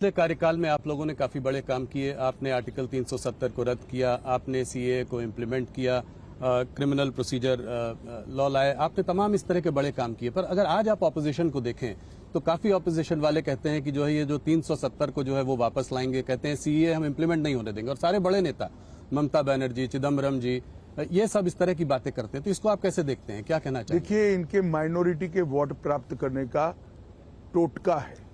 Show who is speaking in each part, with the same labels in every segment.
Speaker 1: पिछले कार्यकाल में आप लोगों ने काफी बड़े काम किए। आपने आर्टिकल 370 को रद्द किया, आपने सीए को इम्प्लीमेंट किया, क्रिमिनल प्रोसीजर लॉ लाए, आपने तमाम इस तरह के बड़े काम किए। पर अगर आज आप ऑपोजिशन को देखें तो काफी ऑपोजिशन वाले कहते हैं कि जो है ये जो 370 को जो है वो वापस लाएंगे, कहते हैं सीए हम इम्प्लीमेंट नहीं होने देंगे। और सारे बड़े नेता ममता बनर्जी, चिदम्बरम जी, ये सब इस तरह की बातें करते हैं। तो इसको आप कैसे देखते हैं, क्या कहना चाहिए?
Speaker 2: देखिए, इनके माइनॉरिटी के वोट प्राप्त करने का टोटका है।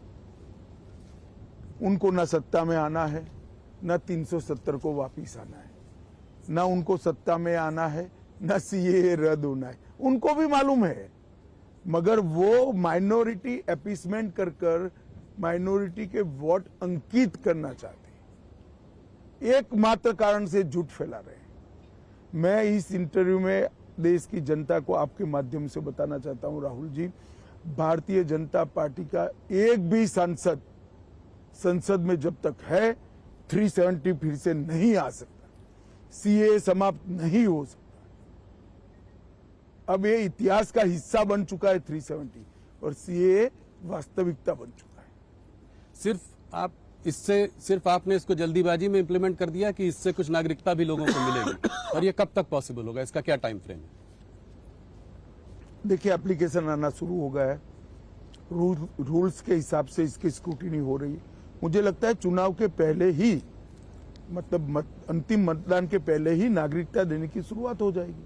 Speaker 2: उनको न सत्ता में आना है, न 370 को वापिस आना है, न उनको सत्ता में आना है, न सीए रद्द होना है। उनको भी मालूम है, मगर वो माइनॉरिटी अपीसमेंट कर कर माइनॉरिटी के वोट अंकित करना चाहते हैं। एकमात्र कारण से झूठ फैला रहे हैं। मैं इस इंटरव्यू में देश की जनता को आपके माध्यम से बताना चाहता हूं, राहुल जी, भारतीय जनता पार्टी का एक भी सांसद संसद में जब तक है 370 फिर से नहीं आ सकता, सीए समाप्त नहीं हो सकता। अब ये इतिहास का हिस्सा बन चुका है 370, और सीए वास्तविकता बन चुका है।
Speaker 1: सिर्फ आपने इसको जल्दीबाजी में इंप्लीमेंट कर दिया कि इससे कुछ नागरिकता भी लोगों को मिलेगी? और ये कब तक पॉसिबल होगा, इसका क्या टाइम फ्रेम है?
Speaker 2: देखिए, एप्लीकेशन आना शुरू हो गया है, रूल्स के हिसाब से इसकी स्क्रूटिनी हो रही है। मुझे लगता है चुनाव के पहले ही, मतलब अंतिम मतदान के पहले ही नागरिकता देने की शुरुआत हो जाएगी।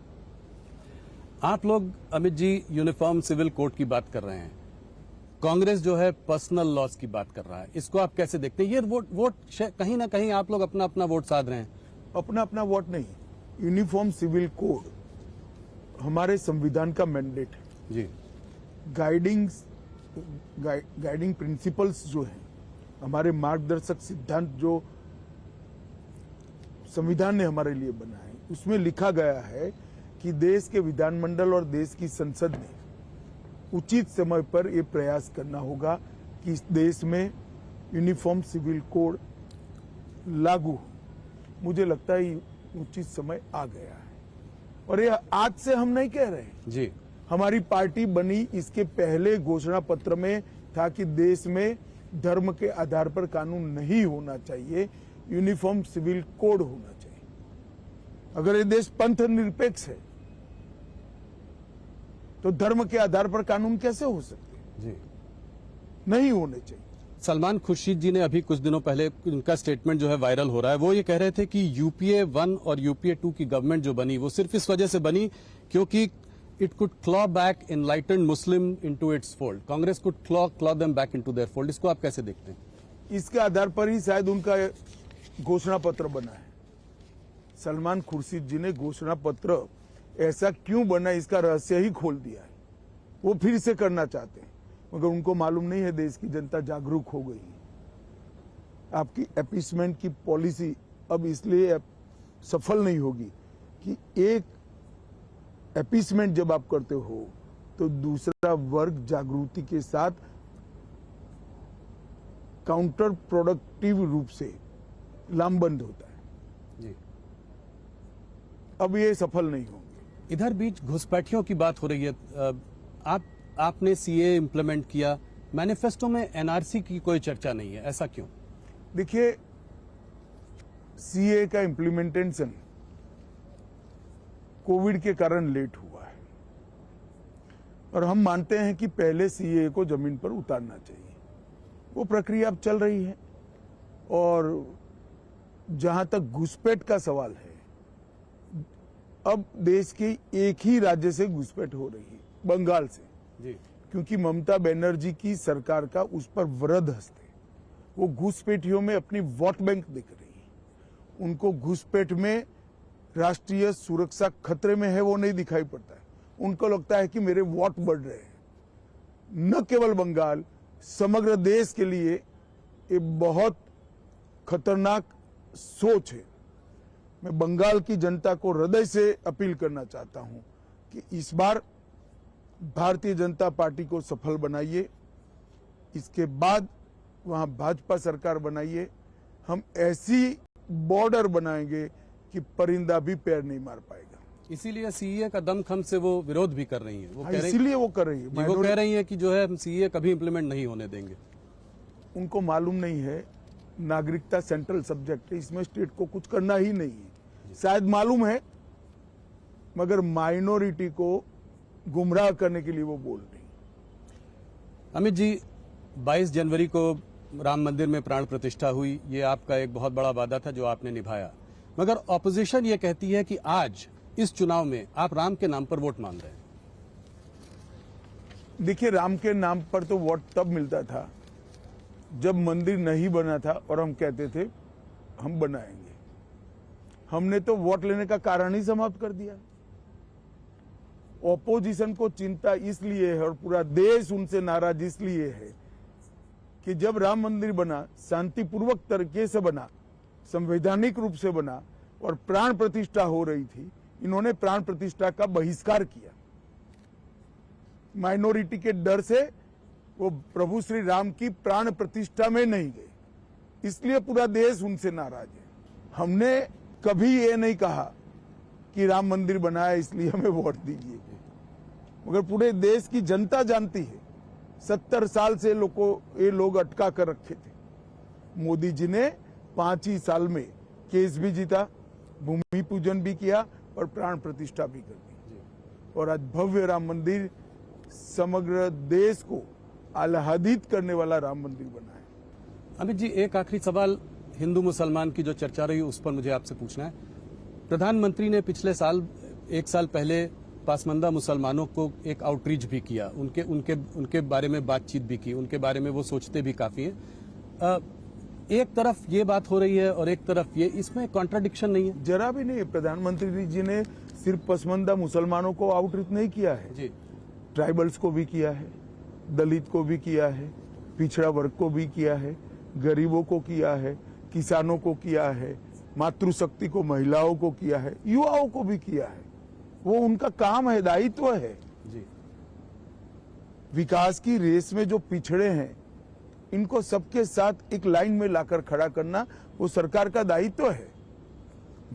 Speaker 1: आप लोग, Amit ji, uniform civil code की बात कर रहे हैं, कांग्रेस जो है पर्सनल लॉस की बात कर रहा है। इसको आप कैसे देखते हैं? ये वोट कहीं ना कहीं आप लोग अपना अपना वोट साध रहे हैं।
Speaker 2: अपना अपना वोट नहीं, यूनिफॉर्म सिविल कोड हमारे संविधान का मैंडेट है
Speaker 1: जी।
Speaker 2: गाइडिंग प्रिंसिपल्स जो है, हमारे मार्गदर्शक सिद्धांत जो संविधान ने हमारे लिए बना है, उसमें लिखा गया है कि देश के विधानमंडल और देश की संसद ने उचित समय पर यह प्रयास करना होगा कि इस देश में यूनिफॉर्म सिविल कोड लागू हो। मुझे लगता है उचित समय आ गया है, और ये आज से हम नहीं कह रहे हैं
Speaker 1: जी।
Speaker 2: हमारी पार्टी बनी इसके पहले घोषणा पत्र में था कि देश में धर्म के आधार पर कानून नहीं होना चाहिए, यूनिफॉर्म सिविल कोड होना चाहिए। अगर ये देश पंथ निरपेक्ष है तो धर्म के आधार पर कानून कैसे हो सकते हैं?
Speaker 1: जी,
Speaker 2: नहीं होने चाहिए।
Speaker 1: सलमान खुर्शीद जी ने अभी कुछ दिनों पहले, उनका स्टेटमेंट जो है वायरल हो रहा है, वो ये कह रहे थे कि यूपीए 1 और यूपीए 2 की गवर्नमेंट जो बनी वो सिर्फ इस वजह से बनी क्योंकि it could claw back enlightened Muslim into its fold. Congress could claw them back into their fold. इसको आप कैसे देखते हैं?
Speaker 2: इसके आधार पर ही शायद उनका घोषणा पत्र बना है। सलमान खुर्शीद जी ने घोषणा पत्र ऐसा क्यों बना, इसका रहस्य ही खोल दिया है। वो फिर से करना चाहते हैं, मगर उनको मालूम नहीं है देश की जनता जागरूक हो गई है। आपकी अपीसमेंट की पॉलिसी अब इसलिए सफल नहीं होगी कि एक अपीसमेंट जब आप करते हो तो दूसरा वर्ग जागृति के साथ काउंटर प्रोडक्टिव रूप से लामबंद होता है
Speaker 1: जी।
Speaker 2: अब ये सफल नहीं होंगे।
Speaker 1: इधर बीच घुसपैठियों की बात हो रही है। आपने सीए इम्प्लीमेंट किया, मैनिफेस्टो में एनआरसी की कोई चर्चा नहीं है, ऐसा क्यों?
Speaker 2: देखिए, सीए का इम्प्लीमेंटेशन कोविड के कारण लेट हुआ है, और हम मानते हैं कि पहले सीए को जमीन पर उतारना चाहिए। वो प्रक्रिया अब चल रही है, और जहां तक घुसपैठ का सवाल है, अब देश के एक ही राज्य से घुसपैठ हो रही है, बंगाल से
Speaker 1: जी।
Speaker 2: क्योंकि ममता बनर्जी की सरकार का उस पर वरद हस्त है। वो घुसपैठियों में अपनी वोट बैंक दिख रही है। उनको घुसपैठ में राष्ट्रीय सुरक्षा खतरे में है वो नहीं दिखाई पड़ता है। उनको लगता है कि मेरे वोट बढ़ रहे हैं। न केवल बंगाल, समग्र देश के लिए ये बहुत खतरनाक सोच है। मैं बंगाल की जनता को हृदय से अपील करना चाहता हूं कि इस बार भारतीय जनता पार्टी को सफल बनाइए, इसके बाद वहां भाजपा सरकार बनाइए। हम ऐसी बॉर्डर बनाएंगे कि परिंदा भी पैर नहीं मार पाएगा।
Speaker 1: इसीलिए सीए का दमखम से वो विरोध भी कर रही है।
Speaker 2: इसीलिए वो कर रही है।
Speaker 1: वो कह रही है कि जो है हम सीए कभी इंप्लीमेंट नहीं होने देंगे।
Speaker 2: उनको मालूम नहीं है नागरिकता सेंट्रल सब्जेक्ट है, इसमें स्टेट को कुछ करना ही नहीं है। शायद मालूम है मगर माइनॉरिटी को गुमराह करने के लिए वो बोल रही।
Speaker 1: अमित जी, 22 जनवरी को राम मंदिर में प्राण प्रतिष्ठा हुई, ये आपका एक बहुत बड़ा वादा था जो आपने निभाया, मगर ऑपोजिशन ये कहती है कि आज इस चुनाव में आप राम के नाम पर वोट मांग रहे हैं।
Speaker 2: देखिए, राम के नाम पर तो वोट तब मिलता था जब मंदिर नहीं बना था और हम कहते थे हम बनाएंगे। हमने तो वोट लेने का कारण ही समाप्त कर दिया। ऑपोजिशन को चिंता इसलिए है और पूरा देश उनसे नाराज इसलिए है कि जब राम मंदिर बना, शांतिपूर्वक तरीके से बना, संवैधानिक रूप से बना और प्राण प्रतिष्ठा हो रही थी, इन्होंने प्राण प्रतिष्ठा का बहिष्कार किया। माइनॉरिटी के डर से वो प्रभु श्री राम की प्राण प्रतिष्ठा में नहीं गए, इसलिए पूरा देश उनसे नाराज है। हमने कभी ये नहीं कहा कि राम मंदिर बनाया इसलिए हमें वोट दीजिए, मगर पूरे देश की जनता जानती है 70 साल से ये लोग अटका कर रखे थे। मोदी जी ने 5 ही साल में केस भी जीता, भूमि पूजन भी किया और प्राण प्रतिष्ठा भी कर दी, और आज भव्य राम मंदिर समग्र देश को आह्लादित करने वाला राम मंदिर बना है।
Speaker 1: अमित जी, एक आखिरी सवाल हिंदू मुसलमान की जो चर्चा रही उस पर मुझे आपसे पूछना है। प्रधानमंत्री ने पिछले साल, 1 साल पहले पासमानदा मुसलमानों को एक आउटरीच भी किया, उनके बारे में बातचीत भी की, उनके बारे में वो सोचते भी काफी हैं। एक तरफ ये बात हो रही है और एक तरफ ये, इसमें कॉन्ट्राडिक्शन नहीं है?
Speaker 2: जरा भी नहीं है। प्रधानमंत्री जी ने सिर्फ पसमानदा मुसलमानों को आउटरीच नहीं किया है
Speaker 1: जी,
Speaker 2: ट्राइबल्स को भी किया है, दलित को भी किया है, पिछड़ा वर्ग को भी किया है, गरीबों को किया है, किसानों को किया है, मातृशक्ति को, महिलाओं को किया है, युवाओं को भी किया है। वो उनका काम है, दायित्व है
Speaker 1: जी।
Speaker 2: विकास की रेस में जो पिछड़े हैं इनको सबके साथ एक लाइन में लाकर खड़ा करना वो सरकार का दायित्व है।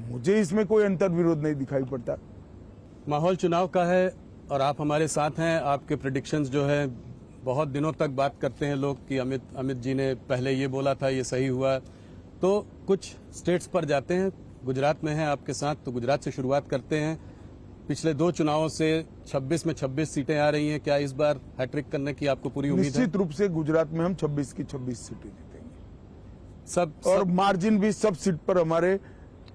Speaker 2: मुझे इसमें कोई अंतर्विरोध नहीं दिखाई पड़ता।
Speaker 1: माहौल चुनाव का है और आप हमारे साथ हैं। आपके प्रेडिक्शंस जो है, बहुत दिनों तक बात करते हैं लोग कि अमित जी ने पहले ये बोला था, ये सही हुआ। तो कुछ स्टेट्स पर जाते हैं, गुजरात में हैं आपके साथ, तो गुजरात से शुरुआत करते हैं। पिछले 2 चुनावों से 26 में 26 सीटें आ रही हैं, क्या इस बार हैट्रिक करने की आपको पूरी उम्मीद है?
Speaker 2: निश्चित रूप से गुजरात में हम 26 की 26 सीटें जीतेंगे।
Speaker 1: सब
Speaker 2: और मार्जिन भी सब सीट पर हमारे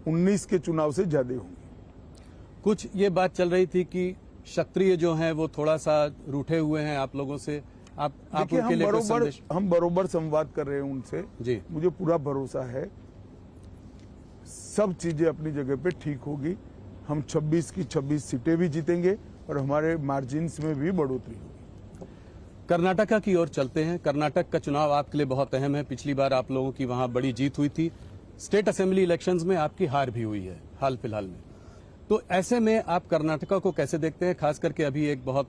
Speaker 2: 19 के चुनाव से ज्यादा होंगे।
Speaker 1: कुछ ये बात चल रही थी कि क्षत्रिय जो हैं वो थोड़ा सा रूठे हुए हैं आप लोगों से, आप उनके लिए कुछ संदेश?
Speaker 2: हम बरोबर संवाद कर रहे हैं उनसे
Speaker 1: जी।
Speaker 2: मुझे पूरा भरोसा है सब चीजें अपनी जगह पे ठीक होगी। हम 26 की 26 सीटें भी जीतेंगे और हमारे मार्जिन्स में भी बढ़ोतरी होगी।
Speaker 1: कर्नाटका की ओर चलते हैं। कर्नाटक का चुनाव आपके लिए बहुत अहम है। पिछली बार आप लोगों की वहां बड़ी जीत हुई थी। स्टेट असेंबली इलेक्शंस में आपकी हार भी हुई है हाल फिलहाल में। तो ऐसे में आप कर्नाटका को कैसे देखते हैं? खास करके अभी एक बहुत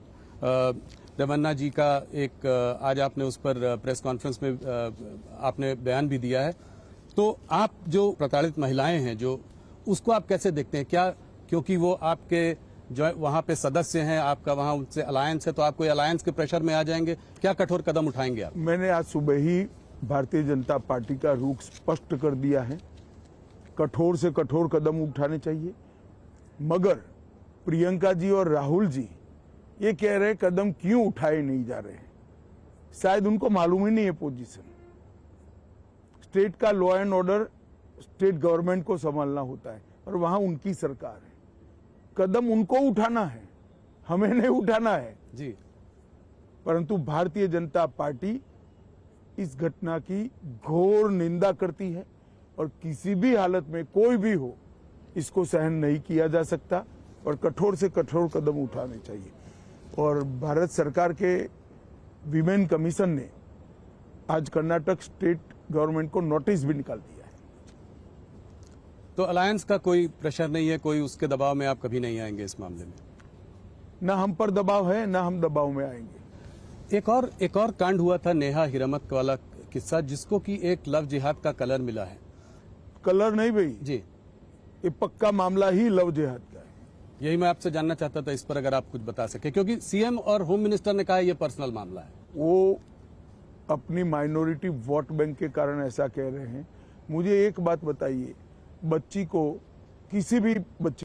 Speaker 1: रेवन्ना जी का एक आज आपने उस पर प्रेस कॉन्फ्रेंस में आपने बयान भी दिया है। तो आप जो प्रताड़ित महिलाएं हैं, जो उसको आप कैसे देखते हैं? क्या क्योंकि वो आपके जो वहां पे सदस्य हैं, आपका वहां उनसे अलायंस है, तो आप कोई अलायंस के प्रेशर में आ जाएंगे? क्या कठोर कदम उठाएंगे आप?
Speaker 2: मैंने आज सुबह ही भारतीय जनता पार्टी का रुख स्पष्ट कर दिया है। कठोर से कठोर कदम उठाने चाहिए, मगर प्रियंका जी और राहुल जी ये कह रहे कदम क्यों उठाए नहीं जा रहे हैं। शायद उनको मालूम ही नहीं है पोजीशन। स्टेट का law and order state government को संभालना होता है और वहां उनकी सरकार है। कदम उनको उठाना है, हमें नहीं उठाना है
Speaker 1: जी।
Speaker 2: परंतु भारतीय जनता पार्टी इस घटना की घोर निंदा करती है और किसी भी हालत में कोई भी हो इसको सहन नहीं किया जा सकता और कठोर से कठोर कदम उठाने चाहिए। और भारत सरकार के विमेन कमीशन ने आज कर्नाटक स्टेट गवर्नमेंट को नोटिस भी निकाल दिया है।
Speaker 1: तो अलायंस का कोई प्रेशर नहीं है, कोई उसके दबाव में आप कभी नहीं आएंगे इस मामले में?
Speaker 2: ना हम पर दबाव है, ना हम दबाव में आएंगे।
Speaker 1: एक और कांड हुआ था, नेहा हिरमत वाला किस्सा, जिसको कि एक लव जिहाद का कलर मिला है।
Speaker 2: कलर नहीं भाई
Speaker 1: जी,
Speaker 2: ये पक्का मामला ही लव जिहाद का है।
Speaker 1: यही मैं आपसे जानना चाहता था, इस पर अगर आप कुछ बता सके, क्योंकि सीएम और होम मिनिस्टर ने कहा ये पर्सनल मामला है।
Speaker 2: वो अपनी माइनॉरिटी वोट बैंक के कारण ऐसा कह रहे हैं। मुझे एक बात बताइए, बच्ची को, किसी भी बच्ची